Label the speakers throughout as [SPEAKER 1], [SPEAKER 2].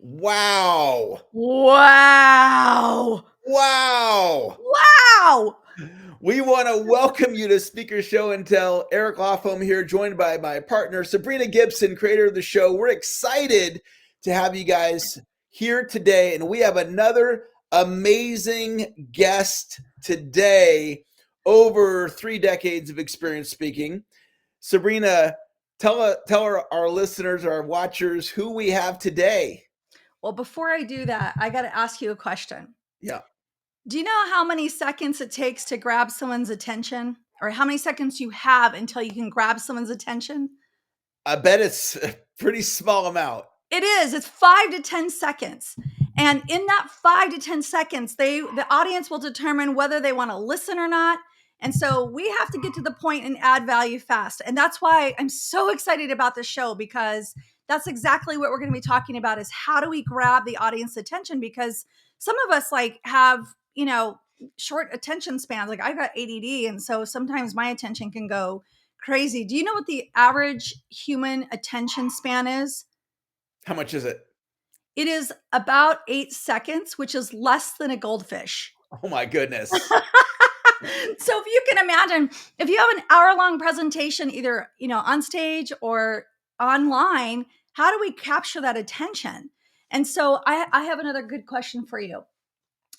[SPEAKER 1] Wow.
[SPEAKER 2] Wow.
[SPEAKER 1] Wow.
[SPEAKER 2] Wow.
[SPEAKER 1] We want to welcome you to Speaker Show and Tell. Eric Lofholm here, joined by my partner, Sabrina Gibson, creator of the show. We're excited to have you guys here today, and we have another amazing guest today, over 3 decades of experience speaking. Sabrina, tell our listeners, our watchers, who we have today.
[SPEAKER 2] Well, before I do that, I got to ask you a question.
[SPEAKER 1] Yeah.
[SPEAKER 2] Do you know how many seconds it takes to grab someone's attention? Or how many seconds you have until you can grab someone's attention?
[SPEAKER 1] I bet it's a pretty small amount.
[SPEAKER 2] It is. It's 5 to 10 seconds. And in that 5 to 10 seconds, the audience will determine whether they want to listen or not. And so we have to get to the point and add value fast. And that's why I'm so excited about this show, because that's exactly what we're going to be talking about, is how do we grab the audience attention? Because some of us have, short attention spans. Like, I've got ADD. And so sometimes my attention can go crazy. Do you know what the average human attention span is?
[SPEAKER 1] How much is it?
[SPEAKER 2] It is about 8 seconds, which is less than a goldfish.
[SPEAKER 1] Oh my goodness.
[SPEAKER 2] So if you can imagine, if you have an hour-long presentation, either, on stage or online, how do we capture that attention? And so I have another good question for you.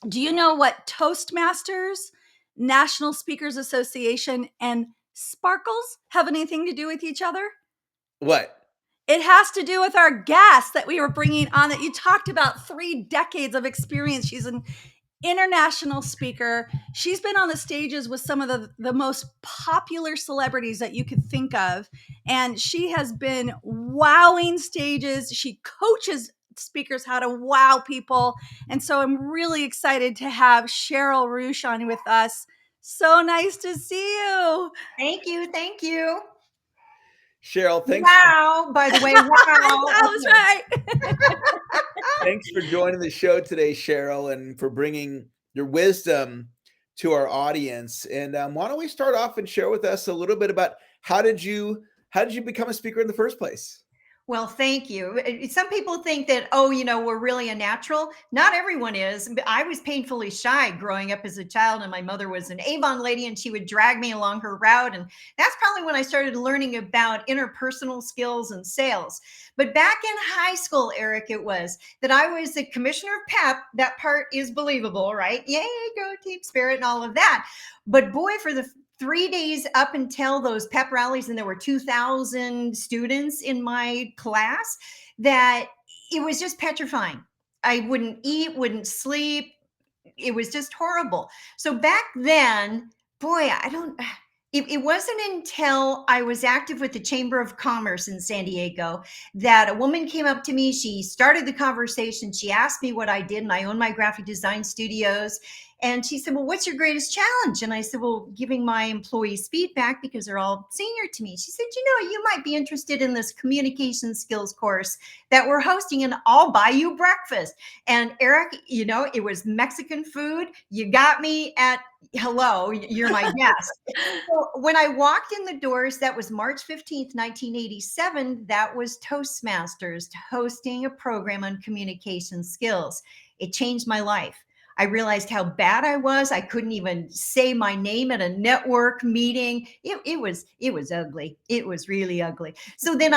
[SPEAKER 2] Do you know what Toastmasters, National Speakers Association, and Sparkles have anything to do with each other?
[SPEAKER 1] What?
[SPEAKER 2] It has to do with our guest that we were bringing on, that you talked about 3 decades of experience. She's an international speaker. She's been on the stages with some of the most popular celebrities that you could think of. And she has been wowing stages. She coaches speakers how to wow people. And so I'm really excited to have Sheryl Roush on with us. So nice to see you.
[SPEAKER 3] Thank you. Thank you.
[SPEAKER 1] Sheryl, thanks.
[SPEAKER 3] Wow. By the way, wow.
[SPEAKER 2] That was right.
[SPEAKER 1] Thanks for joining the show today, Sheryl, and for bringing your wisdom to our audience. And why don't we start off and share with us a little bit about how did you become a speaker in the first place?
[SPEAKER 3] Well, thank you. Some people think that, we're really a natural. Not everyone is. I was painfully shy growing up as a child, and my mother was an Avon lady, and she would drag me along her route. And that's probably when I started learning about interpersonal skills and sales. But back in high school, Eric, it was that I was the commissioner of PEP. That part is believable, right? Yay, go Team Spirit and all of that. But boy, for the 3 days up until those pep rallies, and there were 2,000 students in my class, that it was just petrifying. I wouldn't eat, wouldn't sleep. It was just horrible. So back then, boy, it wasn't until I was active with the Chamber of Commerce in San Diego that a woman came up to me. She started the conversation. She asked me what I did, and I own my graphic design studios. And she said, well, what's your greatest challenge? And I said, well, giving my employees feedback, because they're all senior to me. She said, you might be interested in this communication skills course that we're hosting, and I'll buy you breakfast. And Eric, it was Mexican food. You got me at hello, you're my guest. So when I walked in the doors, that was March 15th, 1987. That was Toastmasters, hosting a program on communication skills. It changed my life. I realized how bad I was. I couldn't even say my name at a network meeting. It was ugly. It was really ugly. So then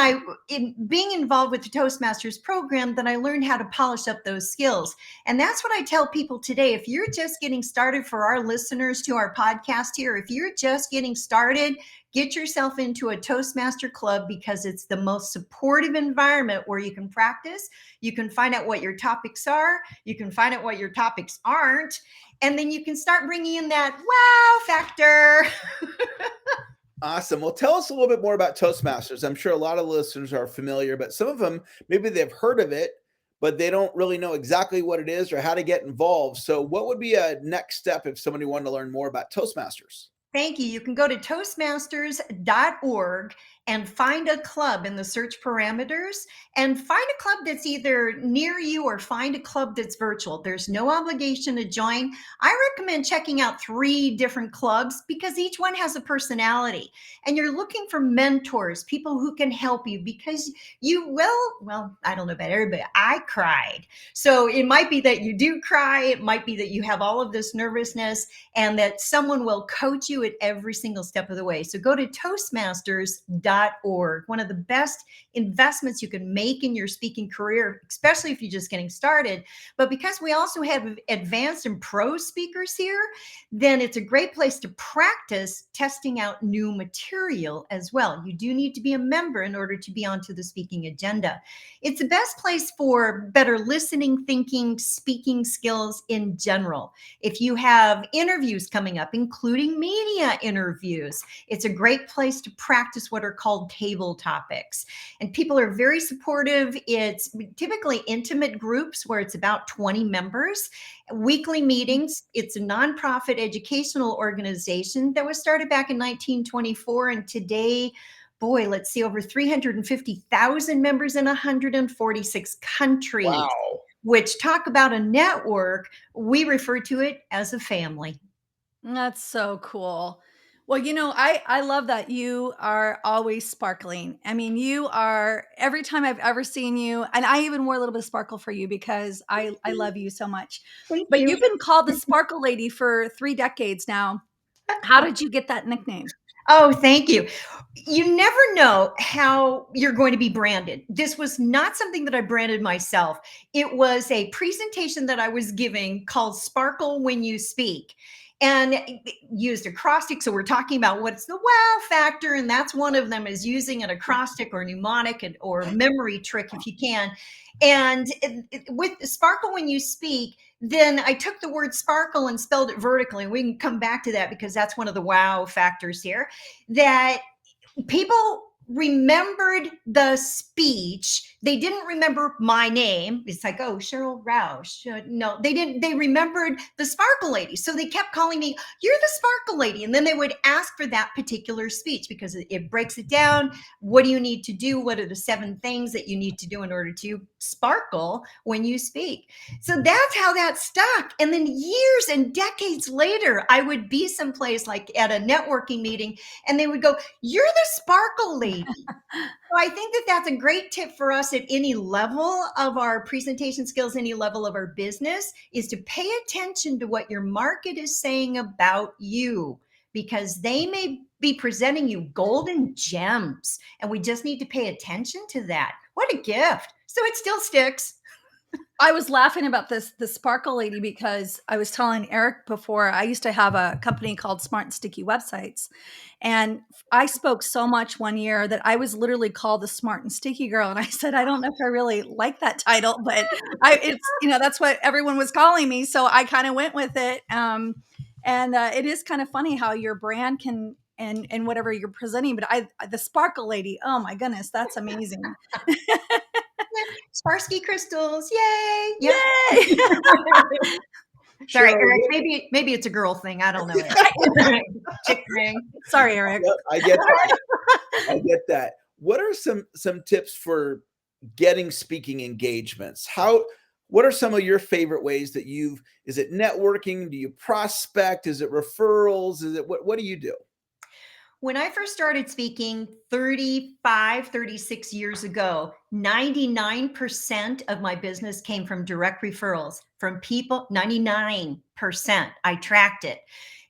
[SPEAKER 3] in being involved with the Toastmasters program, then I learned how to polish up those skills. And that's what I tell people today. If you're just getting started, for our listeners to our podcast here, if you're just getting started, get yourself into a Toastmaster club, because it's the most supportive environment where you can practice. You can find out what your topics are. You can find out what your topics aren't. And then you can start bringing in that wow factor.
[SPEAKER 1] Awesome. Well, tell us a little bit more about Toastmasters. I'm sure a lot of listeners are familiar, but some of them, maybe they've heard of it, but they don't really know exactly what it is or how to get involved. So what would be a next step if somebody wanted to learn more about Toastmasters?
[SPEAKER 3] Thank you. You can go to Toastmasters.org and find a club in the search parameters and find a club that's either near you or find a club that's virtual. There's no obligation to join. I recommend checking out 3 different clubs because each one has a personality and you're looking for mentors, people who can help you because you will, well, I don't know about everybody. I cried. So it might be that you do cry. It might be that you have all of this nervousness and that someone will coach you at every single step of the way. So go to Toastmasters.org, one of the best investments you can make in your speaking career, especially if you're just getting started. But because we also have advanced and pro speakers here, then it's a great place to practice testing out new material as well. You do need to be a member in order to be onto the speaking agenda. It's the best place for better listening, thinking, speaking skills in general. If you have interviews coming up, including media interviews, it's a great place to practice what are called table topics. And people are very supportive. It's typically intimate groups where it's about 20 members, weekly meetings. It's a nonprofit educational organization that was started back in 1924. And today, boy, let's see, over 350,000 members in 146 countries.
[SPEAKER 1] Wow.
[SPEAKER 3] Which, talk about a network, we refer to it as a family.
[SPEAKER 2] That's so cool. Well, I love that you are always sparkling. I mean, you are, every time I've ever seen you, and I even wore a little bit of sparkle for you because I love you so much.
[SPEAKER 3] Thank
[SPEAKER 2] But
[SPEAKER 3] you.
[SPEAKER 2] you've been called the Sparkle Lady for 3 decades now. How did you get that nickname?
[SPEAKER 3] Oh, thank you. You never know how you're going to be branded. This was not something that I branded myself. It was a presentation that I was giving called Sparkle When You Speak. And it used acrostic. So we're talking about what's the wow factor. And that's one of them, is using an acrostic or mnemonic or memory trick if you can. And with Sparkle When You Speak, then I took the word sparkle and spelled it vertically. We can come back to that because that's one of the wow factors here, that people remembered the speech. They didn't remember my name. It's like, oh, Sheryl Roush. No, they didn't. They remembered the Sparkle Lady. So they kept calling me, you're the Sparkle Lady. And then they would ask for that particular speech because it breaks it down. What do you need to do? What are the 7 things that you need to do in order to sparkle when you speak? So that's how that stuck. And then years and decades later, I would be someplace like at a networking meeting and they would go, you're the Sparkle Lady. So I think that that's a great tip for us at any level of our presentation skills, any level of our business, is to pay attention to what your market is saying about you, because they may be presenting you golden gems and we just need to pay attention to that. What a gift. So it still sticks.
[SPEAKER 2] I was laughing about the Sparkle Lady because I was telling Eric before, I used to have a company called Smart and Sticky Websites. And I spoke so much one year that I was literally called the Smart and Sticky Girl. And I said, I don't know if I really like that title, but that's what everyone was calling me. So I kind of went with it. And it is kind of funny how your brand can, and whatever you're presenting, but the Sparkle Lady, oh my goodness, that's amazing.
[SPEAKER 3] Swarovski crystals, yay! Yep.
[SPEAKER 2] Yay!
[SPEAKER 3] Sorry,
[SPEAKER 1] Sheryl,
[SPEAKER 3] Eric. Maybe it's a girl thing. I don't know. Chick thing.
[SPEAKER 2] Sorry, Eric.
[SPEAKER 1] Yep, I get that. I get that. What are some tips for getting speaking engagements? What are some of your favorite ways that is it networking? Do you prospect? Is it referrals? Is it what do you do?
[SPEAKER 3] When I first started speaking 36 years ago, 99% of my business came from direct referrals from people. 99%. I tracked it.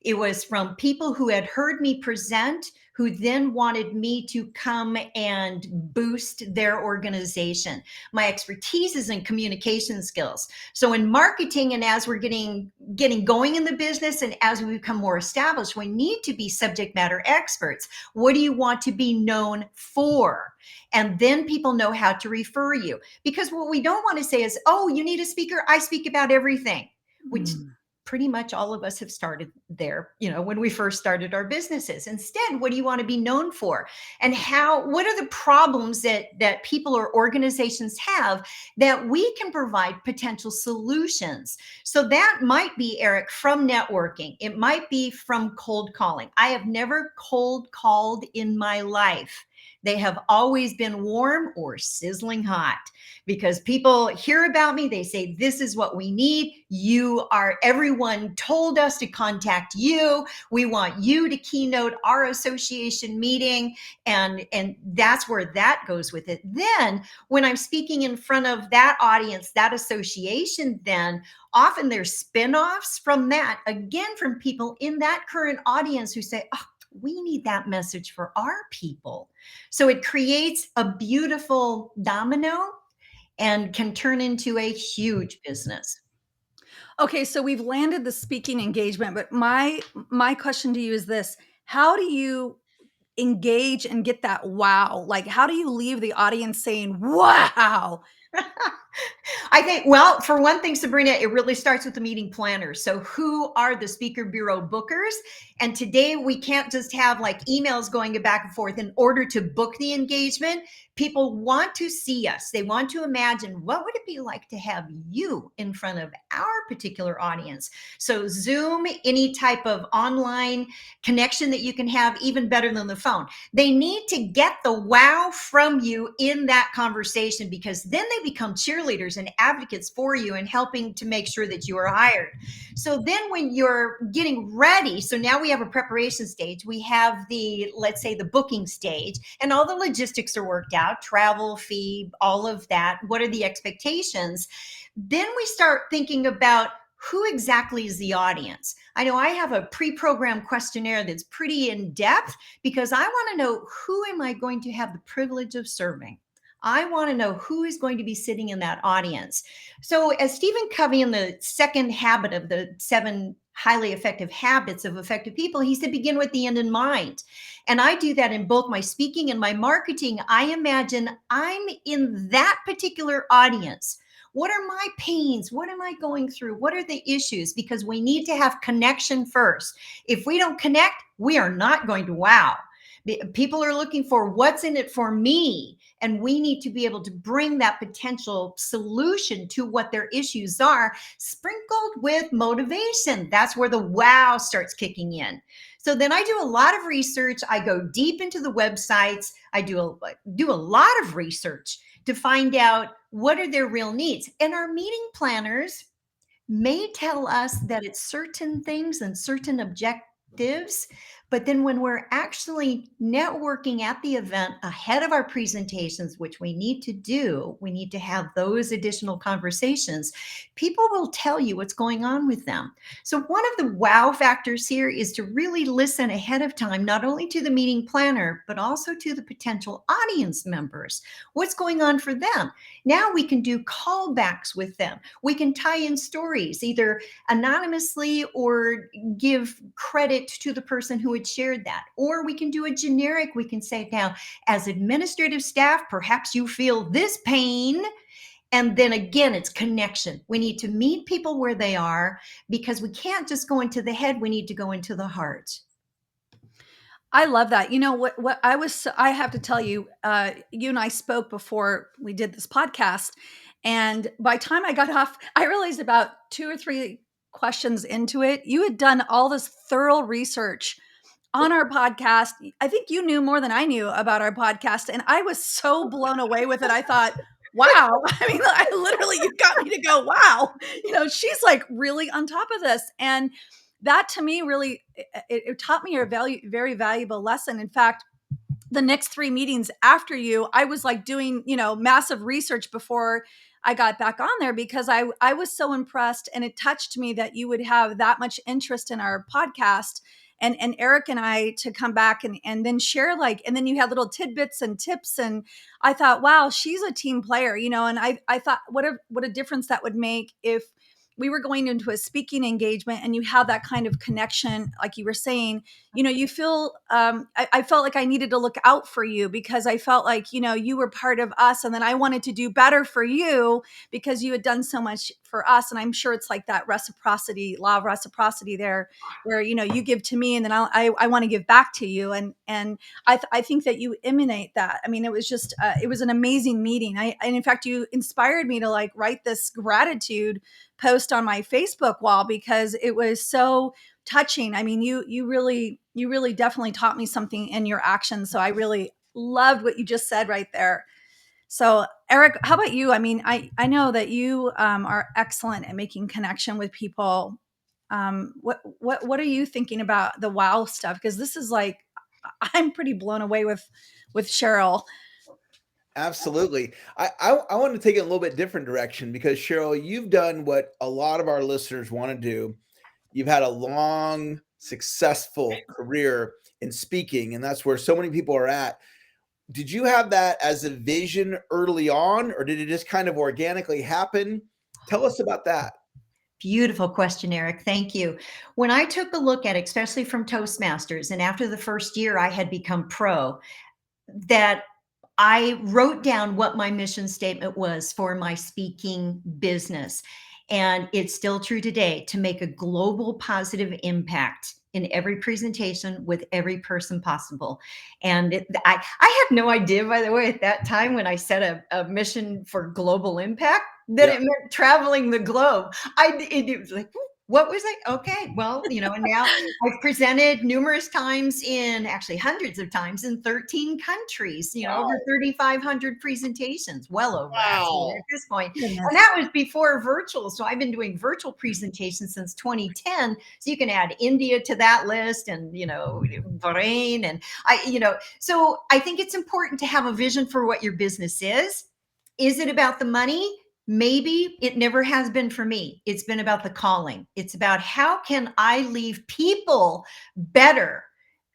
[SPEAKER 3] It was from people who had heard me present, who then wanted me to come and boost their organization. My expertise is in communication skills. So in marketing, and as we're getting going in the business, and as we become more established, we need to be subject matter experts. What do you want to be known for? And then people know how to refer you. Because what we don't want to say is, oh, you need a speaker. I speak about everything, which pretty much all of us have started there, when we first started our businesses. Instead, what do you want to be known for? And what are the problems that people or organizations have that we can provide potential solutions? So that might be, Eric, from networking. It might be from cold calling. I have never cold called in my life. They have always been warm or sizzling hot, because people hear about me. They say, this is what we need. Everyone told us to contact you. We want you to keynote our association meeting. And that's where that goes with it. Then when I'm speaking in front of that audience, that association, then often there's spin-offs from that, again, from people in that current audience who say, oh, we need that message for our people. So it creates a beautiful domino and can turn into a huge business.
[SPEAKER 2] Okay, so we've landed the speaking engagement, but my question to you is this: how do you engage and get that wow? Like, how do you leave the audience saying, wow?
[SPEAKER 3] I think, well, for one thing, Sabrina, it really starts with the meeting planners. So who are the speaker bureau bookers? And today we can't just have like emails going back and forth. In order to book the engagement, people want to see us. They want to imagine, what would it be like to have you in front of our particular audience? So Zoom, any type of online connection that you can have, even better than the phone. They need to get the wow from you in that conversation, because then they become cheerleaders and advocates for you and helping to make sure that you are hired. So then when you're getting ready, so now we have a preparation stage, we have let's say the booking stage, and all the logistics are worked out, travel fee, all of that. What are the expectations? Then we start thinking about, who exactly is the audience? I know I have a pre-programmed questionnaire that's pretty in depth, because I want to know, who am I going to have the privilege of serving? I want to know who is going to be sitting in that audience. So as Stephen Covey, in the second habit of the 7 highly effective habits of effective people, he said, begin with the end in mind. And I do that in both my speaking and my marketing. I imagine I'm in that particular audience. What are my pains? What am I going through? What are the issues? Because we need to have connection first. If we don't connect, we are not going to wow. People are looking for what's in it for me, and we need to be able to bring that potential solution to what their issues are, sprinkled with motivation. That's where the wow starts kicking in. So then I do a lot of research. I go deep into the websites. I do a lot of research to find out what are their real needs. And our meeting planners may tell us that it's certain things and certain objectives, but then when we're actually networking at the event ahead of our presentations, which we need to have those additional conversations, people will tell you what's going on with them. So one of the wow factors here is to really listen ahead of time, not only to the meeting planner, but also to the potential audience members. What's going on for them? Now we can do callbacks with them. We can tie in stories, either anonymously or give credit to the person who had shared that. Or we can do a generic. We can say, now, as administrative staff, perhaps you feel this pain. And then again, it's connection. We need to meet people where they are, because we can't just go into the head. We need to go into the heart.
[SPEAKER 2] I love that. You know what I have to tell you, you and I spoke before we did this podcast. And by the time I got off, I realized about 2 or 3 questions into it, you had done all this thorough research on our podcast. I think you knew more than I knew about our podcast. And I was so blown away with it. I thought, wow. I mean, you got me to go, wow. She's like really on top of this. And that to me really, it taught me a very valuable lesson. In fact, the next 3 meetings after you, I was like doing, massive research before I got back on there, because I was so impressed, and it touched me that you would have that much interest in our podcast, and Eric and I to come back and then share, and then you had little tidbits and tips. And I thought, wow, she's a team player, and I thought what a difference that would make if we were going into a speaking engagement and you have that kind of connection, like you were saying, you feel, I felt like I needed to look out for you because I felt like, you were part of us. And then I wanted to do better for you because you had done so much for us. And I'm sure it's like that reciprocity, law of reciprocity there, where, you give to me and then I want to give back to you. And I think that you emanate that. I mean, it was just, it was an amazing meeting. And in fact, you inspired me to like write this gratitude post on my Facebook wall because it was so touching. I mean, you really definitely taught me something in your actions. So I really loved what you just said right there. So Eric, how about you? I mean, I know that you are excellent at making connection with people. What are you thinking about the wow stuff? Because this is like, I'm pretty blown away with Sheryl.
[SPEAKER 1] Absolutely. I want to take it a little bit different direction because Sheryl, you've done what a lot of our listeners want to do. You've had a long, successful career in speaking, and that's where so many people are at. Did you have that as a vision early on, or did it just kind of organically happen? Tell us about that.
[SPEAKER 3] Beautiful question, Eric. Thank you. When I took a look at, especially from Toastmasters, and after the first year I had become pro, that I wrote down what my mission statement was for my speaking business. And it's still true today, to make a global positive impact in every presentation with every person possible. And I had no idea, by the way, at that time when I set a mission for global impact, that it meant traveling the globe. It was like, what was it? Okay, well, and now I've presented numerous times actually hundreds of times in 13 countries, over 3,500 presentations, well over actually at this point.
[SPEAKER 2] Goodness.
[SPEAKER 3] And that was before virtual. So I've been doing virtual presentations since 2010. So you can add India to that list and, Bahrain. And so I think it's important to have a vision for what your business is. Is it about the money? Maybe. It never has been for me. It's been about the calling. It's about how can I leave people better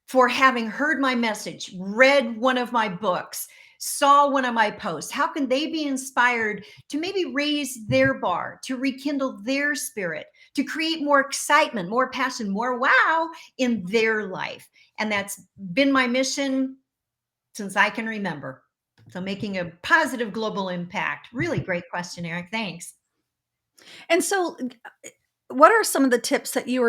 [SPEAKER 3] for having heard my message, read one of my books, saw one of my posts. How can they be inspired to maybe raise their bar, to rekindle their spirit, to create more excitement, more passion, more wow in their life? And that's been my mission since I can remember. So making a positive global impact. Really great question, Eric. Thanks.
[SPEAKER 2] And so what are some of the tips that you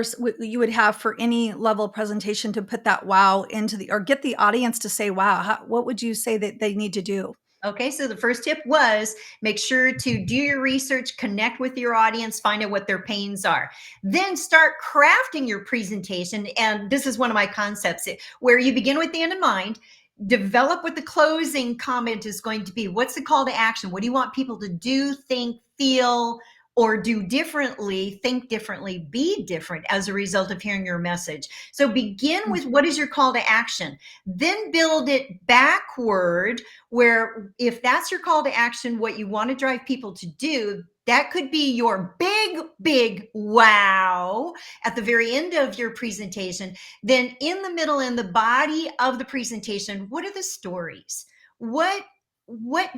[SPEAKER 2] would have for any level of presentation to put that wow into or get the audience to say, wow? What would you say that they need to do?
[SPEAKER 3] Okay, so the first tip was make sure to do your research, connect with your audience, find out what their pains are. Then start crafting your presentation. And this is one of my concepts where you begin with the end in mind. Develop what the closing comment is going to be. What's the call to action? What do you want people to do, think, feel, or do differently, think differently, be different as a result of hearing your message? So begin with what is your call to action, then build it backward, where if that's your call to action, what you want to drive people to do, that could be your big wow at the very end of your presentation. Then in the middle, in the body of the presentation, what are the stories? What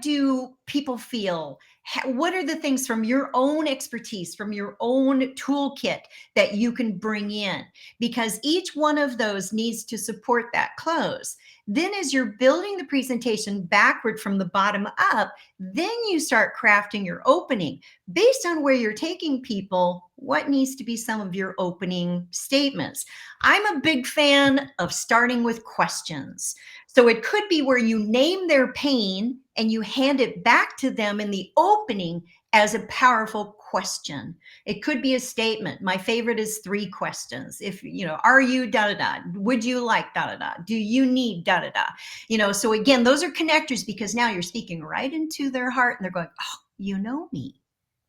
[SPEAKER 3] do people feel? What are the things from your own expertise, from your own toolkit that you can bring in? Because each one of those needs to support that close. Then as you're building the presentation backward from the bottom up, then you start crafting your opening. Based on where you're taking people, what needs to be some of your opening statements? I'm a big fan of starting with questions. So it could be where you name their pain and you hand it back to them in the opening as a powerful question. It could be a statement. My favorite is 3 questions. If, are you da-da-da? Would you like da-da-da? Do you need da-da-da? So again, those are connectors because now you're speaking right into their heart and they're going, oh, you know me.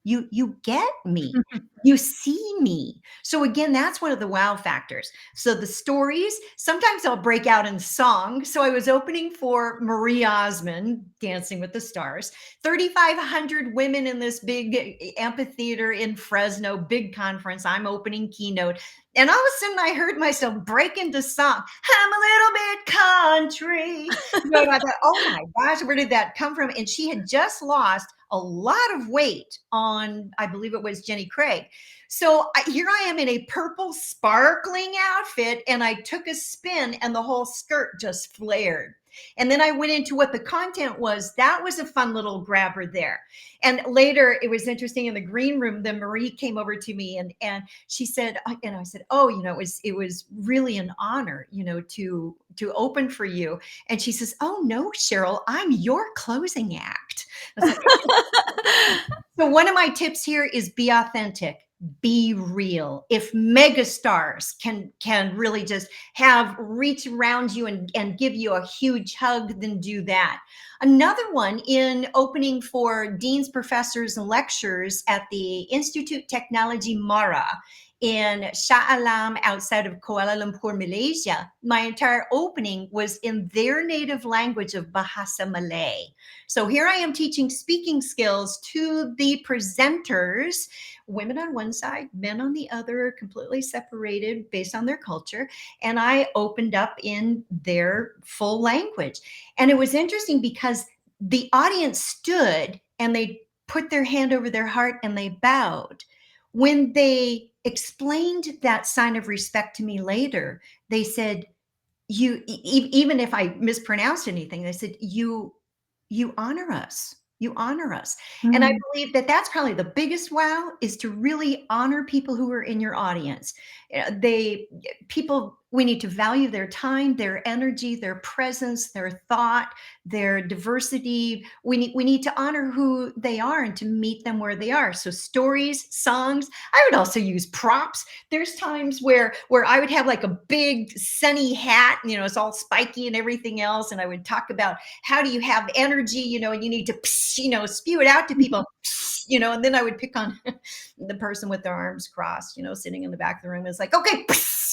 [SPEAKER 3] You get me. You see me. So again, that's one of the wow factors. So the stories, sometimes I'll break out in song. So I was opening for Marie Osmond, Dancing with the Stars, 3,500 women in this big amphitheater in Fresno, big conference. I'm opening keynote. And all of a sudden I heard myself break into song. I'm a little bit country. I thought, oh my gosh, where did that come from? And she had just lost a lot of weight on, I believe it was Jenny Craig. So here I am in a purple sparkling outfit, and I took a spin and the whole skirt just flared. And then I went into what the content was. That was a fun little grabber there. And later it was interesting in the green room, then Marie came over to me and she said, and I said, oh, it was really an honor, to open for you. And she says, oh no, Sheryl, I'm your closing act. I was like, so one of my tips here is be authentic. Be real. If megastars can really just reach around you and give you a huge hug, then do that. Another one, in opening for deans, professors, and lecturers at the Institute Technology Mara in Shah Alam outside of Kuala Lumpur, Malaysia, my entire opening was in their native language of Bahasa Malay. So here I am teaching speaking skills to the presenters, women on one side, men on the other, completely separated based on their culture. And I opened up in their full language. And it was interesting because the audience stood and they put their hand over their heart and they bowed. When they explained that sign of respect to me later, they said, even if I mispronounced anything, they said, you honor us. You honor us. Mm-hmm. And I believe that that's probably the biggest wow, is to really honor people who are in your audience. We need to value their time, their energy, their presence, their thought, their diversity. We need to honor who they are and to meet them where they are. So stories, songs. I would also use props. There's times where I would have like a big sunny hat, it's all spiky and everything else. And I would talk about how do you have energy, and you need to, spew it out to people, and then I would pick on the person with their arms crossed, sitting in the back of the room. It's like, okay,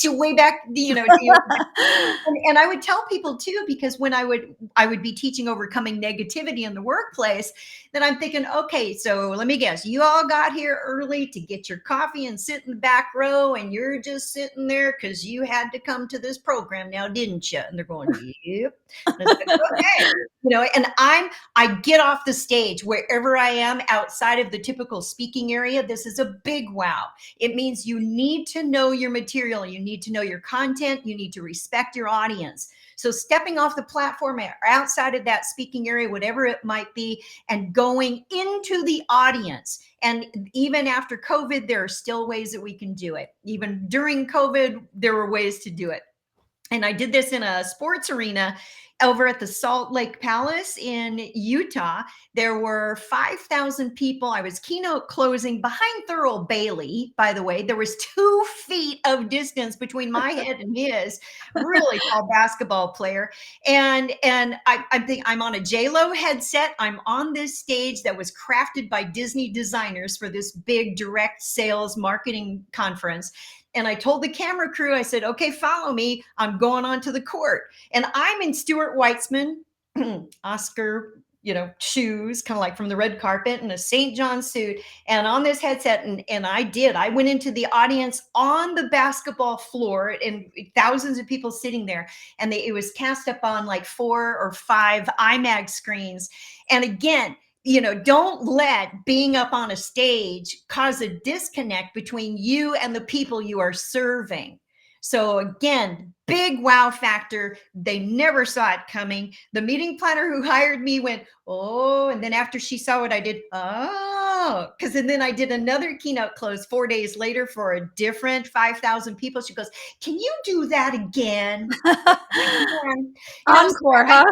[SPEAKER 3] way back, to you. And I would tell people too, because when I would be teaching overcoming negativity in the workplace, then I'm thinking, okay, so let me guess, you all got here early to get your coffee and sit in the back row, and you're just sitting there because you had to come to this program now, didn't you? And they're going, yep. And it's like, okay, and I get off the stage wherever I am outside of the typical speaking area. This is a big wow. It means you need to know your material. You need to know your content. You need to respect your audience. So stepping off the platform or outside of that speaking area, whatever it might be, and going into the audience. And even after COVID, there are still ways that we can do it. Even during COVID, there were ways to do it. And I did this in a sports arena over at the Salt Lake Palace in Utah. There were 5,000 people. I was keynote closing behind Thurl Bailey, by the way. There was 2 feet of distance between my head and his, really tall basketball player. And I think I'm on a J-Lo headset. I'm on this stage that was crafted by Disney designers for this big direct sales marketing conference. And I told the camera crew, I said, okay, follow me. I'm going onto the court. And I'm in Stuart Weitzman, Oscar, shoes, kind of like from the red carpet, and a St. John suit, and on this headset. And I went into the audience on the basketball floor, and thousands of people sitting there. And it was cast up on like 4 or 5 IMAX screens. And again, don't let being up on a stage cause a disconnect between you and the people you are serving. So again, big wow factor. They never saw it coming. The meeting planner who hired me went, oh, and then after she saw what I did, oh, because then I did another keynote close 4 days later for a different 5,000 people. She goes, can you do that again?
[SPEAKER 2] Encore, huh?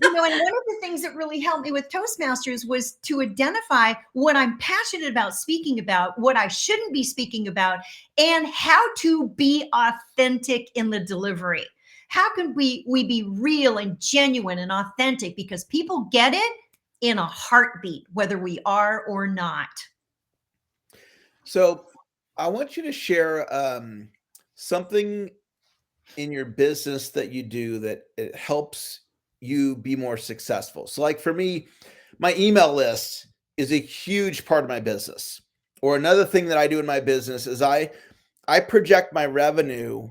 [SPEAKER 3] And one of the things that really helped me with Toastmasters was to identify what I'm passionate about speaking about, what I shouldn't be speaking about, and how to be authentic in the delivery. How can we be real and genuine and authentic? Because people get it in a heartbeat, whether we are or not.
[SPEAKER 1] So I want you to share something in your business that you do that it helps you be more successful. So like for me, my email list is a huge part of my business. Or another thing that I do in my business is I project my revenue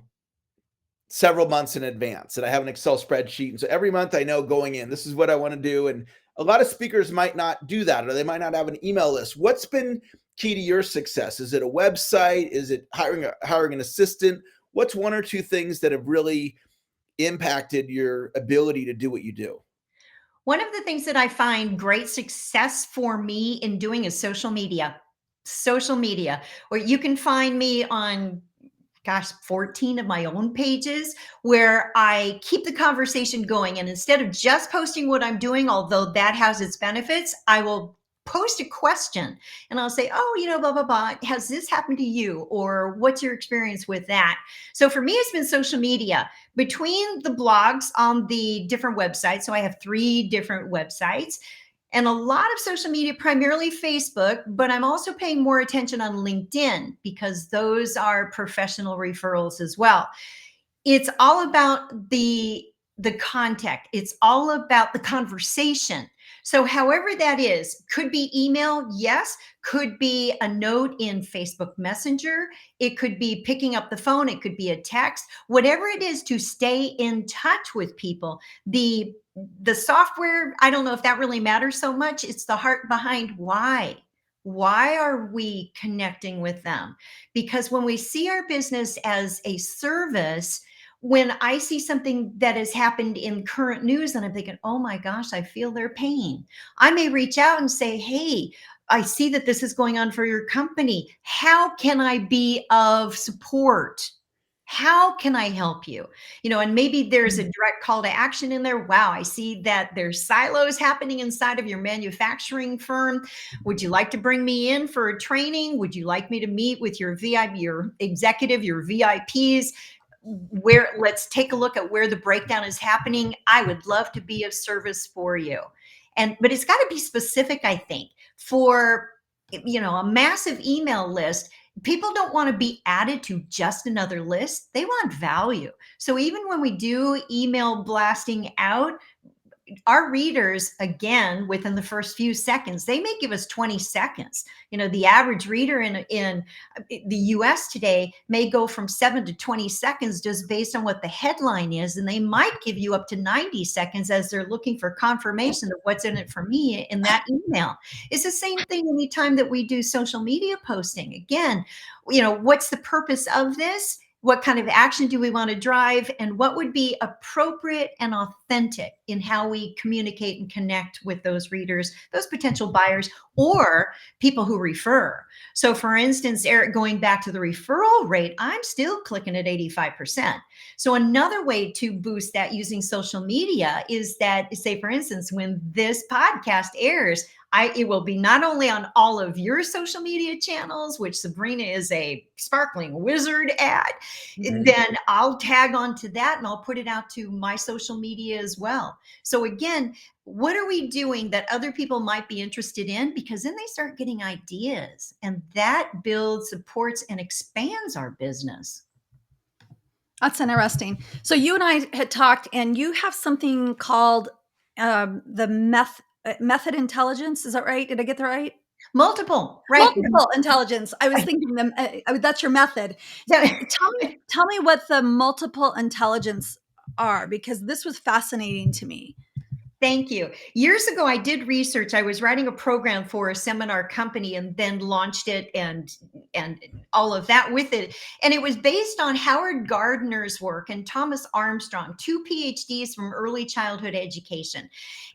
[SPEAKER 1] several months in advance, and I have an Excel spreadsheet. And so every month I know going in, this is what I want to do. And a lot of speakers might not do that, or they might not have an email list. What's been key to your success? Is it a website? Is it hiring an assistant? What's one or two things that have really impacted your ability to do what you do?
[SPEAKER 3] One of the things that I find great success for me in doing is social media. Social media, where you can find me on, 14 of my own pages where I keep the conversation going. And instead of just posting what I'm doing, although that has its benefits, I will post a question and I'll say, oh, blah, blah, blah. Has this happened to you? Or what's your experience with that? So for me, it's been social media between the blogs on the different websites. So I have 3 different websites. And a lot of social media, primarily Facebook, but I'm also paying more attention on LinkedIn because those are professional referrals as well. It's all about the contact. It's all about the conversation. So however that is, could be email, yes, could be a note in Facebook Messenger. It could be picking up the phone. It could be a text, whatever it is to stay in touch with people. The software, I don't know if that really matters so much. It's the heart behind why. Why are we connecting with them? Because when we see our business as a service, when I see something that has happened in current news and I'm thinking, oh my gosh, I feel their pain, I may reach out and say, hey, I see that this is going on for your company. How can I be of support? How can I help you? And maybe there's a direct call to action in there. Wow, I see that there's silos happening inside of your manufacturing firm. Would you like to bring me in for a training? Would you like me to meet with your VIP, your executive, your VIPs? Let's take a look at where the breakdown is happening. I would love to be of service for you. But it's got to be specific, I think. For a massive email list, people don't want to be added to just another list. They want value. So even when we do email blasting out, our readers, again, within the first few seconds, they may give us 20 seconds. The average reader in the US today may go from 7 to 20 seconds just based on what the headline is. And they might give you up to 90 seconds as they're looking for confirmation of what's in it for me in that email. It's the same thing anytime that we do social media posting. Again, what's the purpose of this? What kind of action do we want to drive? And what would be appropriate and authentic in how we communicate and connect with those readers, those potential buyers, or people who refer? So for instance, Eric, going back to the referral rate, I'm still clicking at 85%. So another way to boost that using social media is that, say, for instance, when this podcast airs, it will be not only on all of your social media channels, which Sabrina is a sparkling wizard at, then I'll tag onto that and I'll put it out to my social media as well. So again, what are we doing that other people might be interested in? Because then they start getting ideas and that builds, supports, and expands our business.
[SPEAKER 2] That's interesting. So you and I had talked, and you have something called the method intelligence. Is that right? Did I get that right?
[SPEAKER 3] Multiple
[SPEAKER 2] intelligence. I was thinking them. That's your method. So tell me what the multiple intelligence are, because this was fascinating to me.
[SPEAKER 3] Thank you. Years ago, I did research. I was writing a program for a seminar company and then launched it and all of that with it. And it was based on Howard Gardner's work and Thomas Armstrong, 2 PhDs from early childhood education.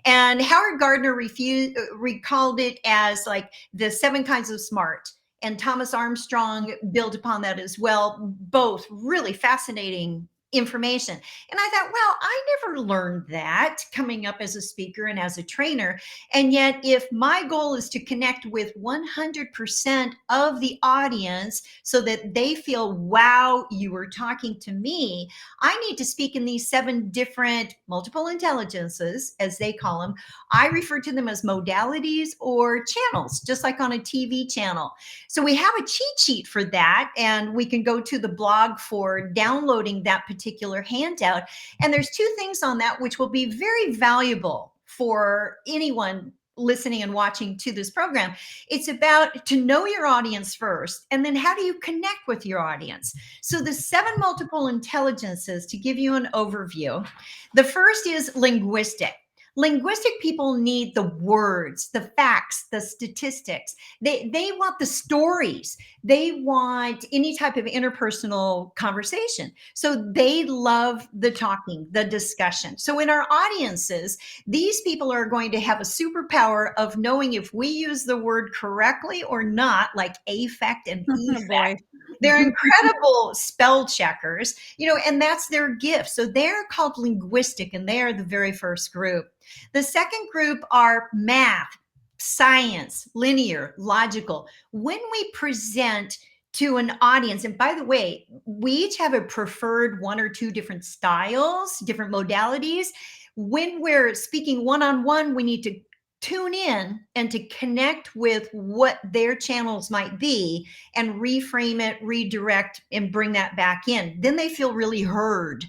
[SPEAKER 3] And Howard Gardner recalled it as like the 7 kinds of smart. And Thomas Armstrong built upon that as well. Both really fascinating information. And I thought, well, I never learned that coming up as a speaker and as a trainer. And yet, if my goal is to connect with 100% of the audience so that they feel, wow, you were talking to me, I need to speak in these 7 different multiple intelligences, as they call them. I refer to them as modalities or channels, just like on a TV channel. So we have a cheat sheet for that, and we can go to the blog for downloading that particular handout. And there's 2 things on that which will be very valuable for anyone listening and watching to this program. It's about to know your audience first, and then how do you connect with your audience? So the 7 multiple intelligences, to give you an overview, the first is linguistic. Linguistic people need the words, the facts, the statistics. They want the stories. They want any type of interpersonal conversation. So they love the talking, the discussion. So in our audiences, these people are going to have a superpower of knowing if we use the word correctly or not, like affect and effect.
[SPEAKER 2] Boy.
[SPEAKER 3] They're incredible spell checkers, and that's their gift. So they're called linguistic, and they are the very first group. The second group are math, science, linear, logical. When we present to an audience, and by the way, we each have a preferred one or two different styles, different modalities. When we're speaking one-on-one, we need to tune in and to connect with what their channels might be and reframe it, redirect, and bring that back in. Then they feel really heard.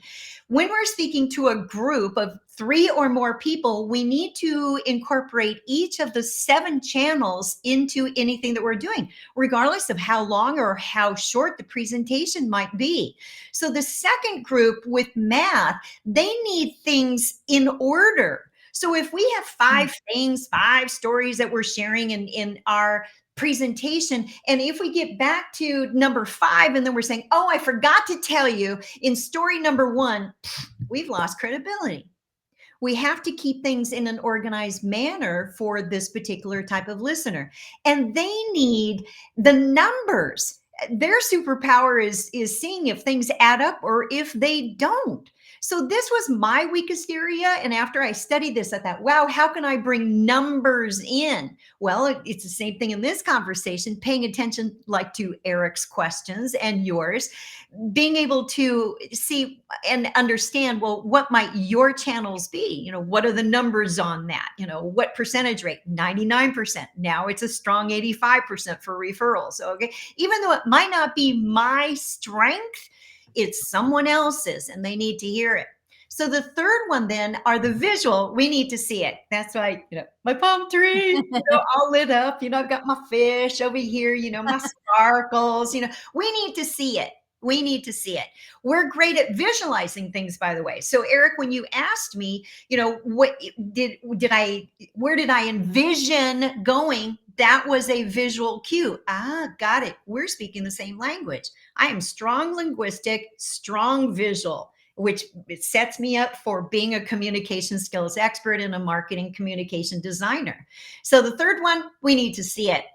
[SPEAKER 3] When we're speaking to a group of 3 or more people, we need to incorporate each of the 7 channels into anything that we're doing, regardless of how long or how short the presentation might be. So the second group with math, they need things in order. So if we have 5 things, 5 stories that we're sharing in our presentation, and if we get back to number 5 and then we're saying, oh, I forgot to tell you in story number 1, we've lost credibility. We have to keep things in an organized manner for this particular type of listener. And they need the numbers. Their superpower is seeing if things add up or if they don't. So this was my weakest area. And after I studied this, I thought, wow, how can I bring numbers in? Well, it's the same thing in this conversation, paying attention like to Eric's questions and yours, being able to see and understand, well, what might your channels be? What are the numbers on that? What percentage rate? 99%. Now it's a strong 85% for referrals. Okay. Even though it might not be my strength, it's someone else's and they need to hear it. So the third one then are the visual. We need to see it. That's why, my palm tree, all lit up. I've got my fish over here, my sparkles, we need to see it. We need to see it. We're great at visualizing things, by the way. So Eric, when you asked me, where did I envision going? That was a visual cue. Got it. We're speaking the same language. I am strong linguistic, strong visual, which it sets me up for being a communication skills expert and a marketing communication designer. So the third one, we need to see it.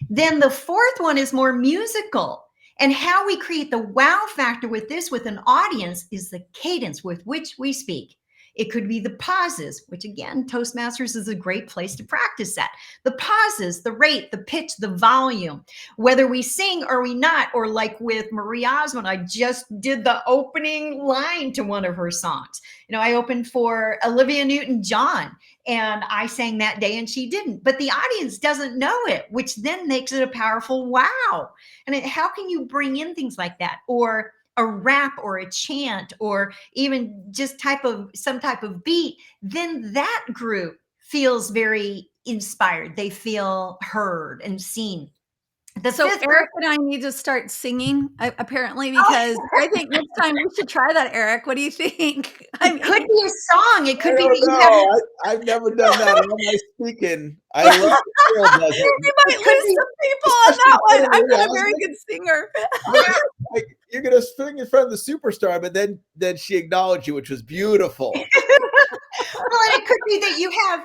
[SPEAKER 3] Then the fourth one is more musical. And how we create the wow factor with this, with an audience, is the cadence with which we speak. It could be the pauses, which again, Toastmasters is a great place to practice that. The pauses, the rate, the pitch, the volume, whether we sing or we not, or like with Marie Osmond, I just did the opening line to one of her songs. I opened for Olivia Newton-John and I sang that day and she didn't, but the audience doesn't know it, which then makes it a powerful wow. And how can you bring in things like that? Or a rap or a chant or even just some type of beat, then that group feels very inspired. They feel heard and seen.
[SPEAKER 2] So Eric and I need to start singing, apparently, because I think next time we should try that, Eric. What do you think?
[SPEAKER 3] It could be a song. It could be
[SPEAKER 1] I've never done that. Am I speaking? I love Sheryl does it.
[SPEAKER 2] You might lose some people on that one. I'm not a very good singer.
[SPEAKER 1] You're gonna sing in front of the superstar, but then she acknowledged you, which was beautiful.
[SPEAKER 3] Well, and it could be that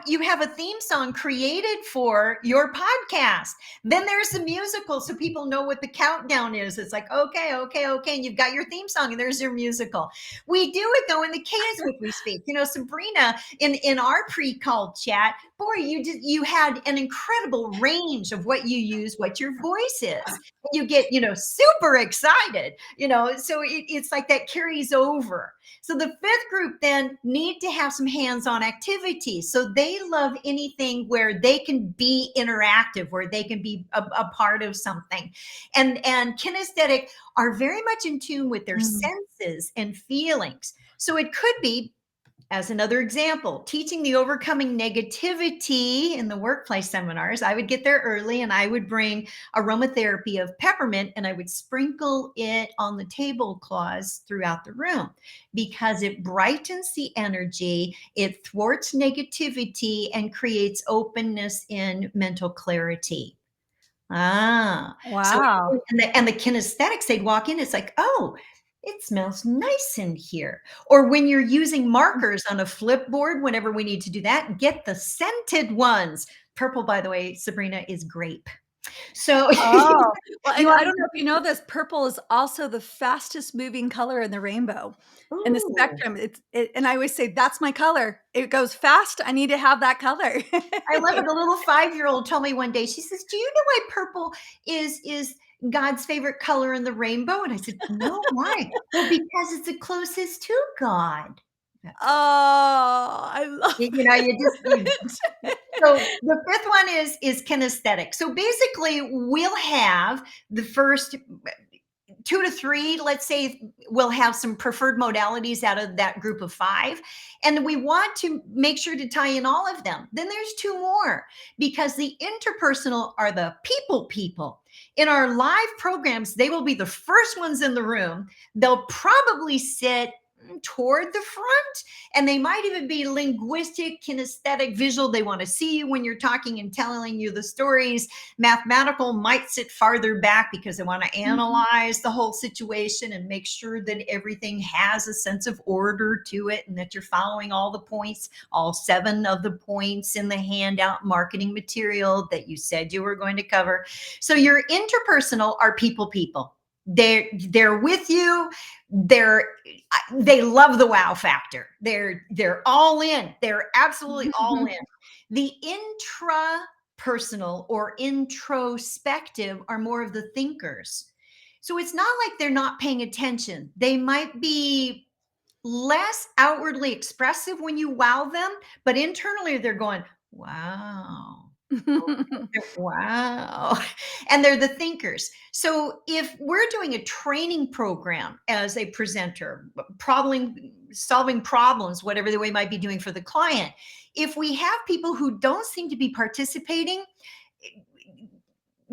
[SPEAKER 3] you have a theme song created for your podcast. Then there's the musical, so people know what the countdown is. It's like, okay, and you've got your theme song, and there's your musical. We do it though in the cadence which we speak. Sabrina, in our pre-call chat, boy, you had an incredible range of what you use, what your voice is. You get, super excited, so it's like that carries over. So the fifth group then need to have some hands-on activities. So they love anything where they can be interactive, where they can be a part of something. And kinesthetic are very much in tune with their senses and feelings. So it could be As another example, teaching the overcoming negativity in the workplace seminars, I would get there early and I would bring aromatherapy of peppermint and I would sprinkle it on the tablecloths throughout the room because it brightens the energy, it thwarts negativity, and creates openness in mental clarity. So
[SPEAKER 2] Wow.
[SPEAKER 3] and the kinesthetics, they'd walk in, it's like, oh, it smells nice in here. Or when you're using markers on a flipboard, whenever we need to do that, get the scented ones. Purple, by the way, Sabrina, is grape. So
[SPEAKER 2] Oh, well,
[SPEAKER 3] you
[SPEAKER 2] and I
[SPEAKER 3] want
[SPEAKER 2] don't know if you know this, purple is also the fastest moving color in the rainbow. In the
[SPEAKER 3] ooh,
[SPEAKER 2] spectrum, and I always say, "That's my color. It goes fast. I need to have that color."
[SPEAKER 3] I love it. A little 5-year-old told me one day, she says, do you know why purple is God's favorite color in the rainbow? And I said, no, why? Well, because it's the closest to God.
[SPEAKER 2] Oh, I love
[SPEAKER 3] You
[SPEAKER 2] it.
[SPEAKER 3] so the fifth one is kinesthetic. So basically, we'll have the first 2 to 3, let's say, we'll have some preferred modalities out of that group of 5, and we want to make sure to tie in all of them. Then there's 2 more because the interpersonal are the people. In our live programs, they will be the first ones in the room. They'll probably sit toward the front, and they might even be linguistic, kinesthetic, visual. They want to see you when you're talking and telling you the stories. Mathematical might sit farther back because they want to analyze the whole situation and make sure that everything has a sense of order to it and that you're following all the points, all 7 of the points in the handout marketing material that you said you were going to cover. So your interpersonal are people. They're with you. They love the wow factor. They're all in. They're absolutely all in. The intrapersonal or introspective are more of the thinkers. So it's not like they're not paying attention. They might be less outwardly expressive when you wow them, but internally they're going, wow. Wow. And they're the thinkers. So if we're doing a training program as a presenter, solving problems, whatever the way might be doing for the client, if we have people who don't seem to be participating,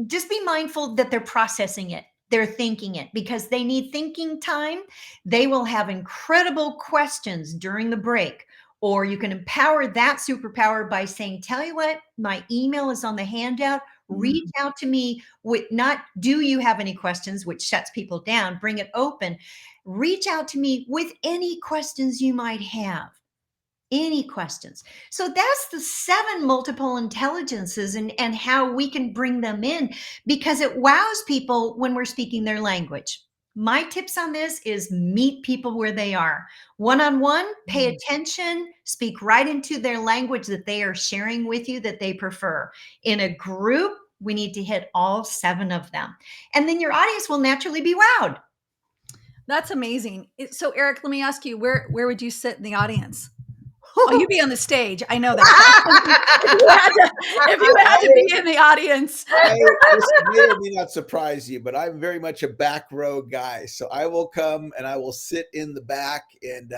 [SPEAKER 3] just be mindful that they're processing it. They're thinking it because they need thinking time. They will have incredible questions during the break. Or you can empower that superpower by saying, tell you what, my email is on the handout. Reach out to me with not, do you have any questions, which shuts people down, bring it open. Reach out to me with any questions you might have. Any questions. So that's the 7 multiple intelligences and how we can bring them in because it wows people when we're speaking their language. My tips on this is meet people where they are. One-on-one, pay attention, speak right into their language that they are sharing with you that they prefer. In a group, we need to hit all 7 of them. And then your audience will naturally be wowed.
[SPEAKER 2] That's amazing. So, Eric, let me ask you, where would you sit in the audience? Oh, you'd be on the stage. I know that. If you had to be in the audience.
[SPEAKER 1] This may or may not surprise you, but I'm very much a back row guy. So I will come and I will sit in the back. And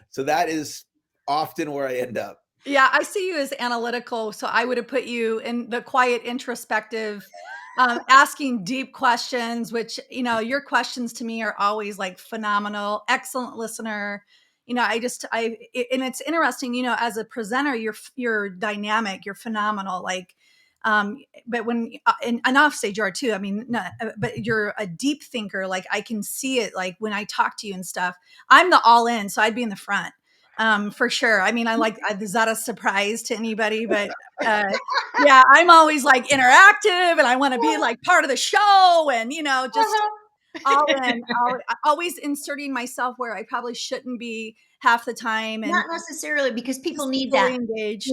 [SPEAKER 1] so that is often where I end up.
[SPEAKER 2] Yeah, I see you as analytical. So I would have put you in the quiet, introspective, asking deep questions, which, your questions to me are always like phenomenal, excellent listener. And it's interesting, as a presenter, you're dynamic, you're phenomenal. Like, but and off stage you are too. I mean, no, but you're a deep thinker. Like I can see it. Like when I talk to you and stuff, I'm the all in. So I'd be in the front. For sure. I mean, is that a surprise to anybody? But yeah, I'm always like interactive and I want to be like part of the show and, just all in, always inserting myself where I probably shouldn't be half the time. And
[SPEAKER 3] not necessarily because people need
[SPEAKER 2] fully
[SPEAKER 3] that.
[SPEAKER 2] engaged.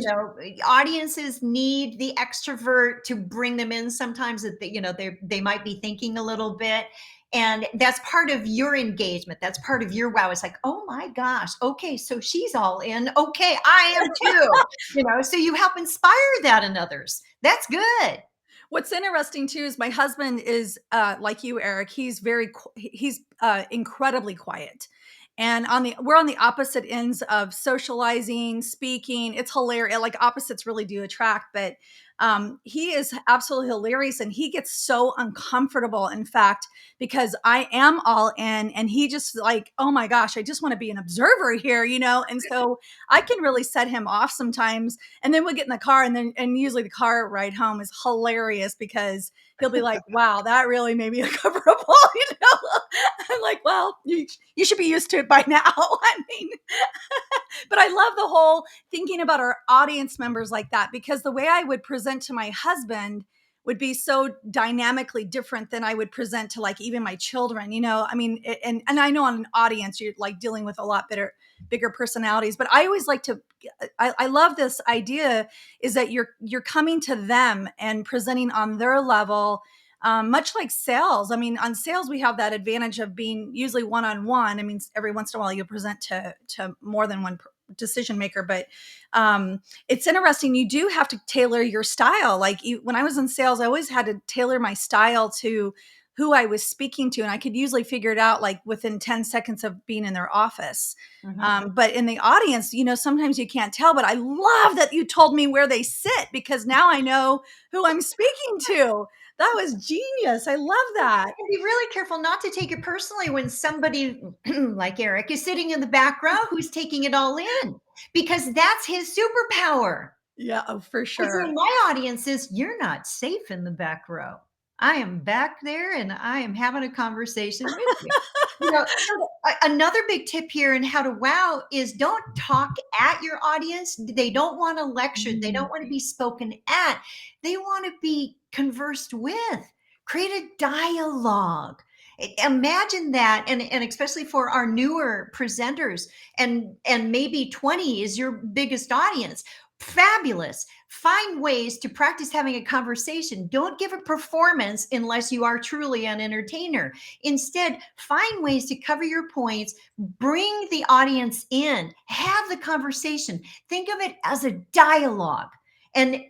[SPEAKER 3] Audiences need the extrovert to bring them in sometimes that they might be thinking a little bit. And that's part of your engagement. That's part of your wow. It's like, oh my gosh. Okay. So she's all in. Okay. I am too, so you help inspire that in others. That's good.
[SPEAKER 2] What's interesting too is my husband is like you, Eric. He's incredibly quiet. And we're on the opposite ends of socializing, speaking. It's hilarious. Like opposites really do attract, but he is absolutely hilarious, and he gets so uncomfortable, in fact, because I am all in, and he just like, oh my gosh, I just want to be an observer here, And so I can really set him off sometimes. And then we'll get in the car, and usually the car ride home is hilarious because he'll be like, wow, that really made me uncomfortable, I'm like, well, you should be used to it by now. I mean, but I love the whole thinking about our audience members like that, because the way I would present to my husband would be so dynamically different than I would present to like even my children, I mean, and I know on an audience, you're like dealing with a lot bigger personalities, but I always like to, I love this idea is that you're coming to them and presenting on their level. Much like sales. I mean, on sales, we have that advantage of being usually one-on-one. I mean, every once in a while you present to more than one decision maker, but it's interesting. You do have to tailor your style. Like when I was in sales, I always had to tailor my style to who I was speaking to. And I could usually figure it out like within 10 seconds of being in their office. But in the audience, sometimes you can't tell, but I love that you told me where they sit, because now I know who I'm speaking to. That was genius. I love that.
[SPEAKER 3] And be really careful not to take it personally when somebody like Eric is sitting in the back row who's taking it all in, because that's his superpower.
[SPEAKER 2] Yeah, for sure.
[SPEAKER 3] In my audiences, you're not safe in the back row. I am back there and I am having a conversation with you. Another big tip here in how to wow is don't talk at your audience. They don't want to lecture. They don't want to be spoken at. They want to be conversed with. Create a dialogue. Imagine that, and especially for our newer presenters, and maybe 20 is your biggest audience. Fabulous. Find ways to practice having a conversation. Don't give a performance unless you are truly an entertainer. Instead, find ways to cover your points, bring the audience in, have the conversation. Think of it as a dialogue. And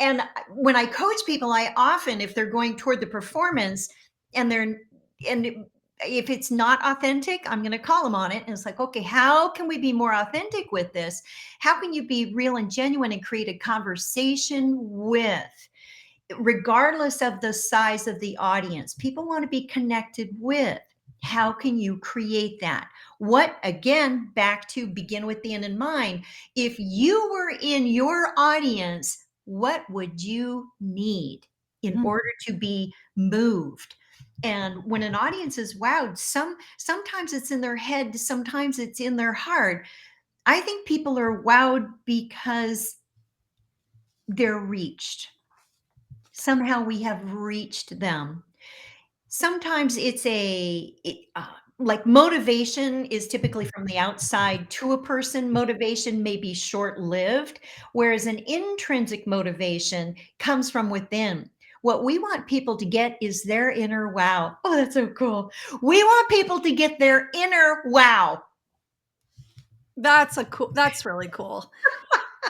[SPEAKER 3] when I coach people, I often, if they're going toward the performance and if it's not authentic, I'm going to call them on it. And it's like, okay, how can we be more authentic with this? How can you be real and genuine and create a conversation with, regardless of the size of the audience? People want to be connected with. How can you create that? What, again, back to begin with the end in mind. If you were in your audience, what would you need in order to be moved? And when an audience is wowed, sometimes it's in their head, sometimes it's in their heart. I think people are wowed because they're reached. Somehow we have reached them. Sometimes it's like motivation is typically from the outside to a person. Motivation may be short-lived, whereas an intrinsic motivation comes from within. What we want people to get is their inner wow. Oh, that's so cool. We want people to get their inner wow.
[SPEAKER 2] That's really cool.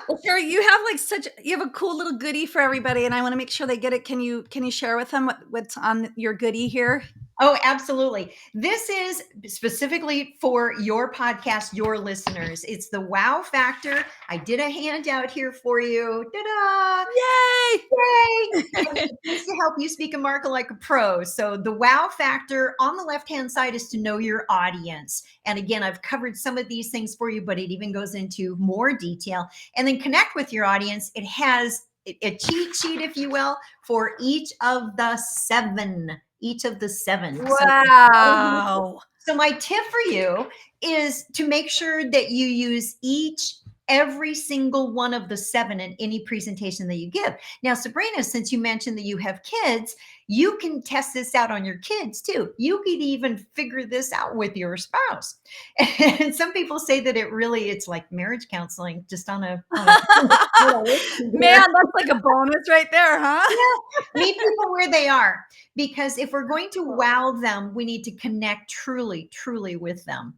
[SPEAKER 2] Well, Sherry, you have a cool little goodie for everybody, and I want to make sure they get it. Can you share with them what's on your goodie here?
[SPEAKER 3] Oh, absolutely. This is specifically for your podcast, your listeners. It's the wow factor. I did a handout here for you. Ta-da!
[SPEAKER 2] Yay!
[SPEAKER 3] Yay! It's to help you speak and market like a pro. So the wow factor on the left-hand side is to know your audience. And again, I've covered some of these things for you, but it even goes into more detail. And then connect with your audience. It has a cheat sheet, if you will, for each of the seven.
[SPEAKER 2] Wow.
[SPEAKER 3] So my tip for you is to make sure that you use every single one of the seven in any presentation that you give. Now, Sabrina, since you mentioned that you have kids, you can test this out on your kids too. You could even figure this out with your spouse. And some people say that it's like marriage counseling, just on a
[SPEAKER 2] man, that's like a bonus right there, huh?
[SPEAKER 3] Yeah. Meet people where they are, because if we're going to wow them, we need to connect truly, truly with them.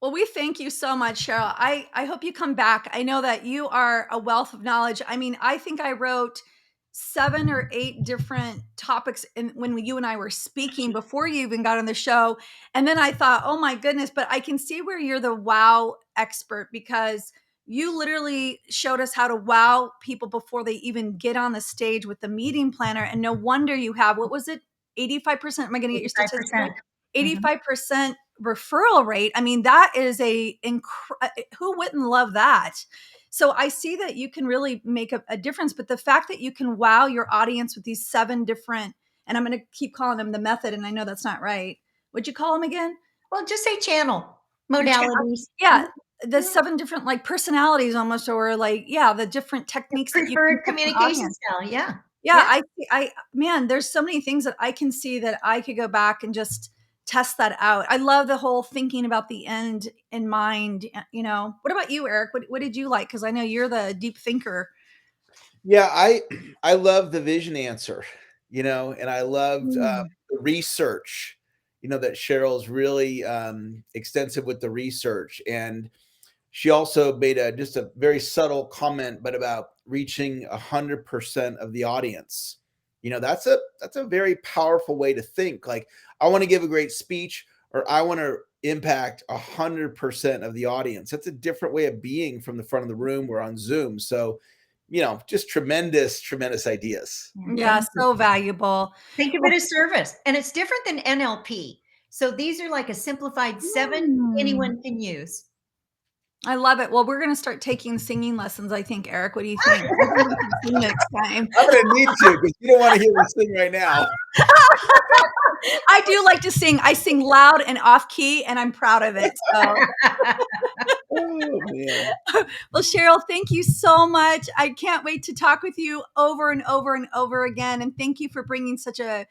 [SPEAKER 2] Well, we thank you so much, Sheryl. I hope you come back. I know that you are a wealth of knowledge. I mean, I think I wrote 7 or 8 different topics when you and I were speaking before you even got on the show. And then I thought, oh my goodness, but I can see where you're the wow expert, because you literally showed us how to wow people before they even get on the stage with the meeting planner. And no wonder you have, what was it? 85%. Am I going to get your statistics right? 85% referral rate. I mean, that is who wouldn't love that? So I see that you can really make a difference, but the fact that you can wow your audience with these 7 different, and I'm going to keep calling them the method, and I know that's not right. What'd you call them again?
[SPEAKER 3] Well, just say channel modalities.
[SPEAKER 2] Yeah. The 7 different like personalities almost, or like, yeah, the different techniques that you
[SPEAKER 3] Preferred communication style. Yeah.
[SPEAKER 2] Yeah. Man, there's so many things that I can see that I could go back and just test that out. I love the whole thinking about the end in mind. What about you, Eric? What did you like? Because I know you're the deep thinker.
[SPEAKER 1] Yeah, I love the vision answer, and I loved the research, that Cheryl's really extensive with the research. And she also made just a very subtle comment, but about reaching 100% of the audience. That's a very powerful way to think. Like, I want to give a great speech, or I want to impact 100% of the audience. That's a different way of being from the front of the room. We're on Zoom. So, just tremendous ideas.
[SPEAKER 2] Yeah, so valuable.
[SPEAKER 3] Think of it as service. And it's different than NLP. So these are like a simplified 7 anyone can use.
[SPEAKER 2] I love it. Well, we're going to start taking singing lessons, I think, Eric. What do you think? Next time.
[SPEAKER 1] I'm going to need to, because you don't want to hear me sing right now.
[SPEAKER 2] I do like to sing. I sing loud and off key, and I'm proud of it. So.
[SPEAKER 1] Oh, man.
[SPEAKER 2] Well, Sheryl, thank you so much. I can't wait to talk with you over and over and over again. And thank you for bringing such a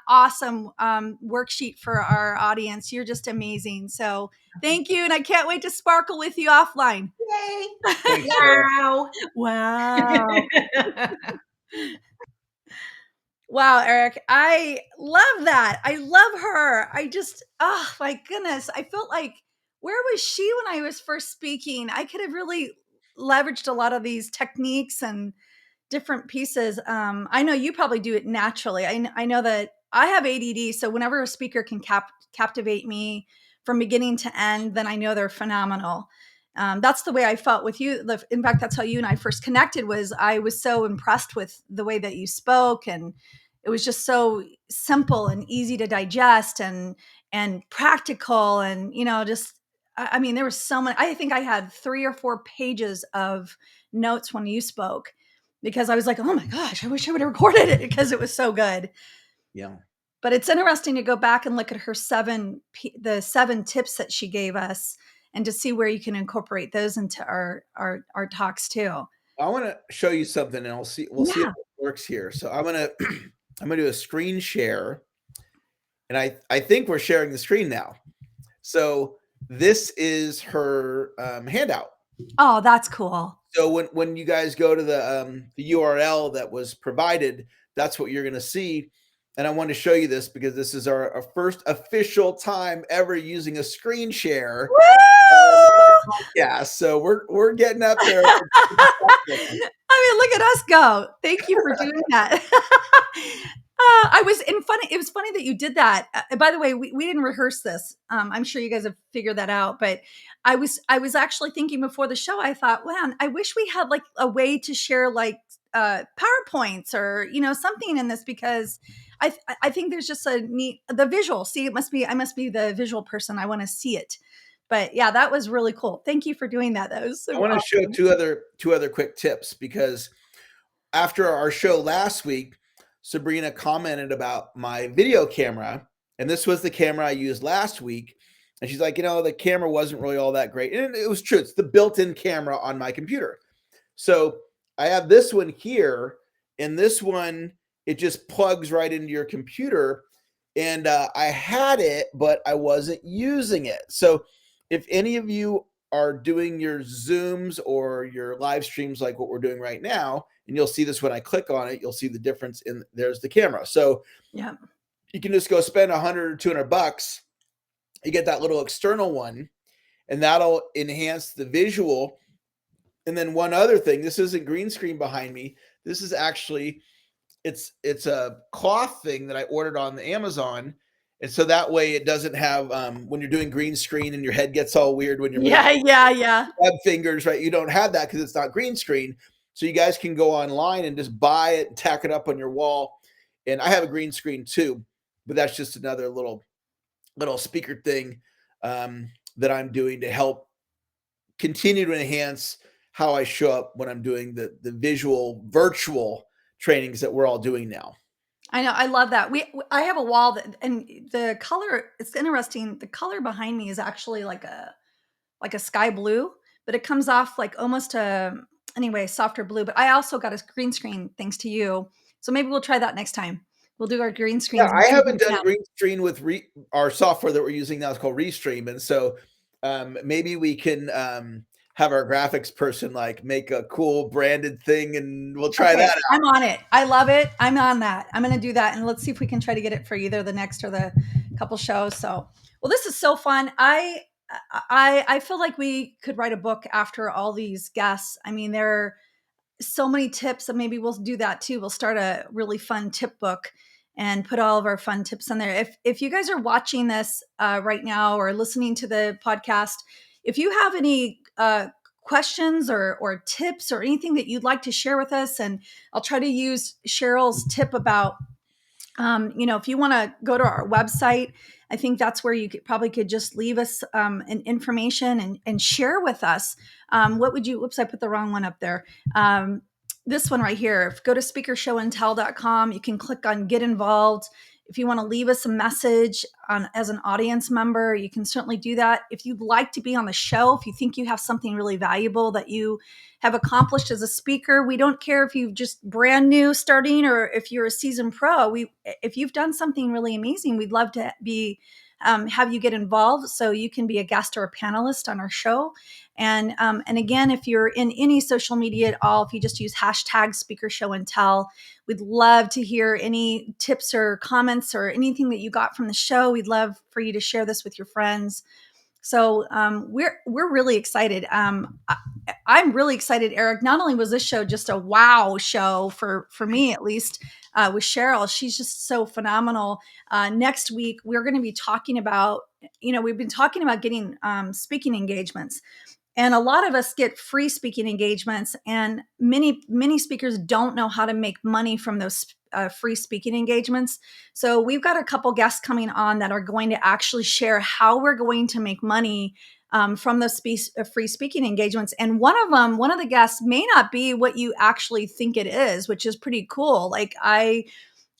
[SPEAKER 2] awesome worksheet for our audience. You're just amazing. So thank you. And I can't wait to sparkle with you offline.
[SPEAKER 3] Yay.
[SPEAKER 1] Thanks,
[SPEAKER 3] Wow.
[SPEAKER 2] Wow. Wow, Eric, I love that. I love her. Oh my goodness. I felt like, where was she when I was first speaking? I could have really leveraged a lot of these techniques and different pieces. I know you probably do it naturally. I know that I have ADD. So whenever a speaker can captivate me from beginning to end, then I know they're phenomenal. That's the way I felt with you. In fact, that's how you and I first connected. I was so impressed with the way that you spoke, and it was just so simple and easy to digest and practical. And, I mean, there was so many. I think I had 3 or 4 pages of notes when you spoke, because I was like, oh my gosh, I wish I would have recorded it, because it was so good.
[SPEAKER 1] Yeah.
[SPEAKER 2] But it's interesting to go back and look at her the 7 tips that she gave us, and to see where you can incorporate those into our talks too.
[SPEAKER 1] I want to show you something, and we'll see if it works here. So I'm going to do a screen share, and I think we're sharing the screen now. So this is her handout.
[SPEAKER 2] Oh, that's cool.
[SPEAKER 1] So when you guys go to the URL that was provided, that's what you're going to see. And I want to show you this because this is our first official time ever using a screen share. Yeah, so we're getting up there.
[SPEAKER 2] I mean, look at us go. Thank you for doing that. It was funny that you did that. By the way, we didn't rehearse this. I'm sure you guys have figured that out, but I was actually thinking before the show, I thought, man, I wish we had like a way to share like PowerPoints or, something in this, because I think there's just the visual. See, I must be the visual person. I want to see it. But yeah, that was really cool. Thank you for doing that. That was so
[SPEAKER 1] I want to show two other quick tips, because after our show last week, Sabrina commented about my video camera, and this was the camera I used last week. And she's like, the camera wasn't really all that great. And it was true. It's the built-in camera on my computer. So I have this one here, and this one, it just plugs right into your computer. And I had it, but I wasn't using it. So if any of you are doing your Zooms or your live streams like what we're doing right now, and you'll see this when I click on it, you'll see the difference there's the camera. So yeah, you can just go spend $100 or $200. You get that little external one, and that'll enhance the visual. And then one other thing, this isn't green screen behind me. This is actually, it's a cloth thing that I ordered on the Amazon. And so that way it doesn't have, when you're doing green screen and your head gets all weird when you're
[SPEAKER 2] Yeah, yeah.
[SPEAKER 1] web fingers, right? You don't have that because it's not green screen. So you guys can go online and just buy it and tack it up on your wall. And I have a green screen too, but that's just another little speaker thing that I'm doing to help continue to enhance how I show up when I'm doing the visual virtual trainings that we're all doing now.
[SPEAKER 2] I know. I love that. I have a wall that, and the color, it's interesting. The color behind me is actually like a sky blue, but it comes off like almost anyway, softer blue. But I also got a green screen thanks to you. So maybe we'll try that next time. We'll do our green
[SPEAKER 1] Yeah,
[SPEAKER 2] screens.
[SPEAKER 1] I haven't done green screen with our software that we're using now is called Restream. And so maybe we can have our graphics person like make a cool branded thing and we'll try that out.
[SPEAKER 2] I'm on it. I love it. I'm on that. I'm going to do that. And let's see if we can try to get it for either the next or the couple shows. So, well, this is so fun. I feel like we could write a book after all these guests. I mean, there are so many tips, and maybe we'll do that too. We'll start a really fun tip book and put all of our fun tips on there. If you guys are watching this right now or listening to the podcast, if you have any questions or tips or anything that you'd like to share with us, and I'll try to use Sheryl's tip about, if you want to go to our website, I think that's where you probably could just leave us an information and share with us. What would you, whoops, I put the wrong one up there. This one right here, go to speakershowandtell.com. You can click on get involved. If you want to leave us a message as an audience member, you can certainly do that. If you'd like to be on the show, if you think you have something really valuable that you have accomplished as a speaker, we don't care if you're just brand new starting or if you're a seasoned pro. If you've done something really amazing, we'd love to have you get involved so you can be a guest or a panelist on our show. And again, if you're in any social media at all, if you just use hashtag Speaker Show and Tell, we'd love to hear any tips or comments or anything that you got from the show. We'd love for you to share this with your friends. So we're really excited. I'm really excited, Eric. Not only was this show just a wow show for me, at least, with Sheryl, she's just so phenomenal. Next week, we're going to be talking about, we've been talking about getting speaking engagements. And a lot of us get free speaking engagements, and many speakers don't know how to make money from those free speaking engagements. So we've got a couple guests coming on that are going to actually share how we're going to make money from those free speaking engagements. And one of the guests may not be what you actually think it is, which is pretty cool. Like I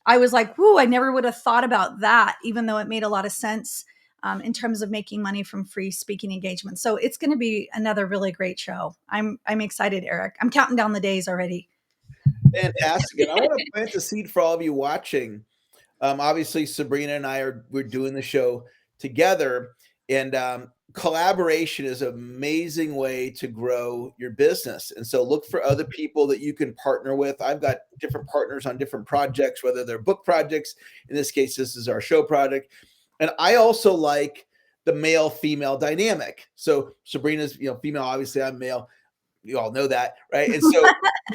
[SPEAKER 2] was like, whoo, I never would have thought about that, even though it made a lot of sense. In terms of making money from free speaking engagements. So it's going to be another really great show. I'm excited, Eric. I'm counting down the days already.
[SPEAKER 1] Fantastic. And I want to plant the seed for all of you watching. Obviously, Sabrina and we're doing the show together, and collaboration is an amazing way to grow your business. And so look for other people that you can partner with. I've got different partners on different projects, whether they're book projects. In this case, this is our show project. And I also like the male-female dynamic. So Sabrina's, female, obviously I'm male. You all know that, right? And so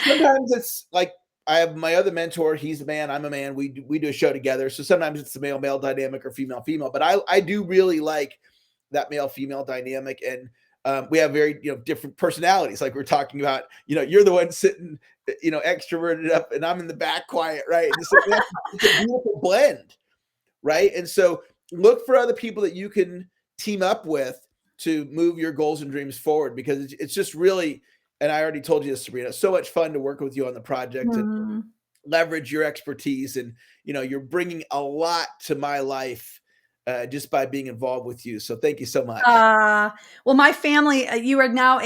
[SPEAKER 1] sometimes it's like I have my other mentor, he's a man, I'm a man. We do a show together. So sometimes it's the male-male dynamic or female-female. But I do really like that male-female dynamic. And we have very, different personalities. Like we're talking about, you're the one sitting, extroverted up and I'm in the back quiet, right? And so it's a beautiful blend, right? And so look for other people that you can team up with to move your goals and dreams forward, because it's just really, and I already told you this, Sabrina, so much fun to work with you on the project and leverage your expertise. And, you're bringing a lot to my life just by being involved with you. So thank you so much.
[SPEAKER 2] Well, my family, you are now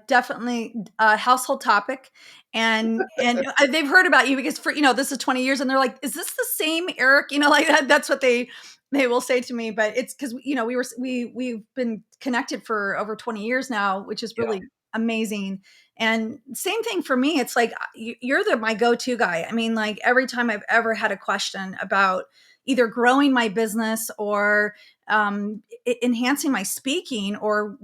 [SPEAKER 2] definitely a household topic. And they've heard about you because this is 20 years and they're like, is this the same Eric? Like that. That's what they will say to me, but it's because, we've been connected for over 20 years now, which is really amazing. And same thing for me. It's like, you're my go-to guy. I mean, like every time I've ever had a question about either growing my business or enhancing my speaking, or,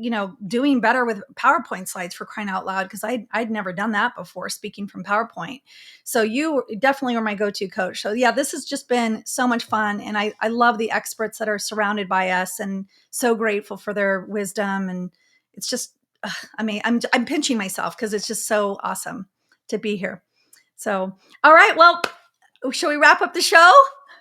[SPEAKER 2] doing better with PowerPoint slides, for crying out loud, because I'd never done that before, speaking from PowerPoint. So you definitely are my go-to coach. So yeah, this has just been so much fun. And I love the experts that are surrounded by us, and so grateful for their wisdom. And it's just, I mean, I'm pinching myself because it's just so awesome to be here. So, all right, well, shall we wrap up the show?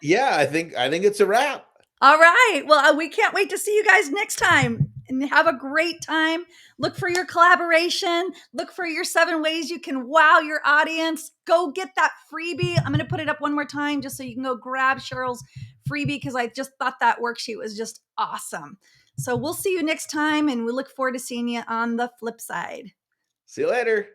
[SPEAKER 1] Yeah, I think it's a wrap.
[SPEAKER 2] All right. Well, we can't wait to see you guys next time, and have a great time. Look for your collaboration. Look for your 7 ways you can wow your audience. Go get that freebie. I'm going to put it up one more time just so you can go grab Sheryl's freebie, because I just thought that worksheet was just awesome. So we'll see you next time, and we look forward to seeing you on the flip side.
[SPEAKER 1] See you later.